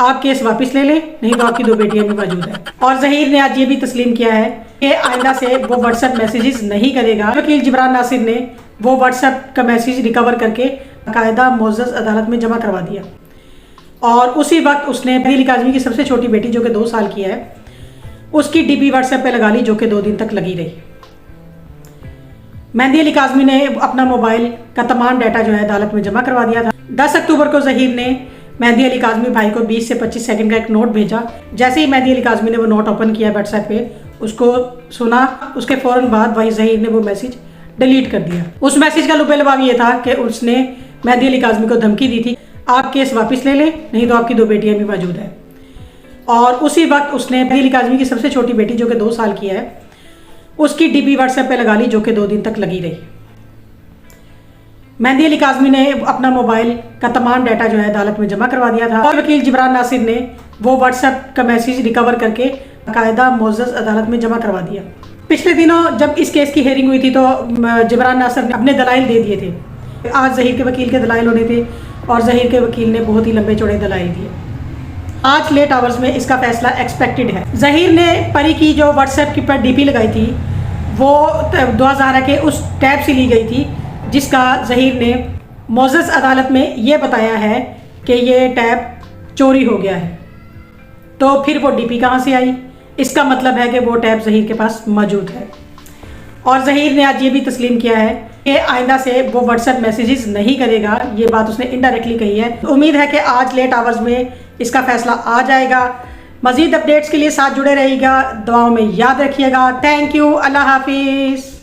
आप केस वापस ले लें, नहीं तो आपकी 2 बेटियां भी मौजूद है। और जहीर ने आज ये भी तस्लीम किया है कि आइंदा से वो व्हाट्सएप मैसेजेस नहीं करेगा। वकील जिब्रान नासिर ने वो व्हाट्सएप का मैसेज रिकवर करके बाकायदा मोअज़्ज़ज़ अदालत में जमा करवा दिया। और उसी वक्त उसने मेहदी अली काज़मी की सबसे छोटी बेटी जो कि 2 साल की है, उसकी डीपी व्हाट्सएप पे लगा ली, जो कि 2 दिन तक लगी रही। मेहदी अली काज़मी ने अपना मोबाइल का तमाम डाटा जो है अदालत में जमा करवा दिया था। 10 अक्टूबर को जहीर ने मेहदी अली काज़मी भाई को 20 से 25 सेकंड का एक नोट भेजा। जैसे ही मेहदी अली काज़मी ने वो नोट ओपन किया व्हाट्सएप पे, उसको सुना, उसके फ़ौरन बाद भाई जहीर ने वो मैसेज डिलीट कर दिया। उस मैसेज का लुबे-लुबाव ये था कि उसने मेहदी अली काज़मी को धमकी दी थी, आप केस वापस ले लें, नहीं तो आपकी 2 बेटियां भी मौजूद है। और उसी वक्त उसने मेहदी अली काज़मी की सबसे छोटी बेटी जो कि 2 साल की है, उसकी डीपी व्हाट्सएप पे लगा ली, जो कि 2 दिन तक लगी रही। मेहदी अली काज़मी ने अपना मोबाइल का तमाम डाटा जो है अदालत में जमा करवा दिया था। और वकील जिब्रान नासिर ने वो व्हाट्सएप का मैसेज रिकवर करके बाकायदा मोअज़्ज़ज़ अदालत में जमा करवा दिया। पिछले दिनों जब इस केस की हेयरिंग हुई थी तो जिब्रान नासिर ने अपने दलाइल दे दिए थे। आज जहीर के वकील के दलाइल होने थे और जहीर के वकील ने बहुत ही लंबे चौड़े दलाइल दिए। आज लेट आवर्स में इसका फैसला एक्सपेक्टेड है। जहीर ने परी की जो व्हाट्सएप की पर डीपी लगाई थी वो 2000 के उस टैब से ली गई थी, जिसका जहीर ने मोअज़्ज़ज़ अदालत में ये बताया है कि ये टैब चोरी हो गया है। तो फिर वो डीपी कहाँ से आई? इसका मतलब है कि वो टैब जहीर के पास मौजूद है। और जहीर ने आज ये भी तस्लीम किया है कि आइंदा से वो व्हाट्सएप मैसेजेस नहीं करेगा। ये बात उसने इनडायरेक्टली कही है। तो उम्मीद है कि आज लेट आवर्स में इसका फैसला आ जाएगा। मज़ीद अपडेट्स के लिए साथ जुड़े रहिएगा, दुआओं में याद रखिएगा। थैंक यू, अल्लाह हाफिज़।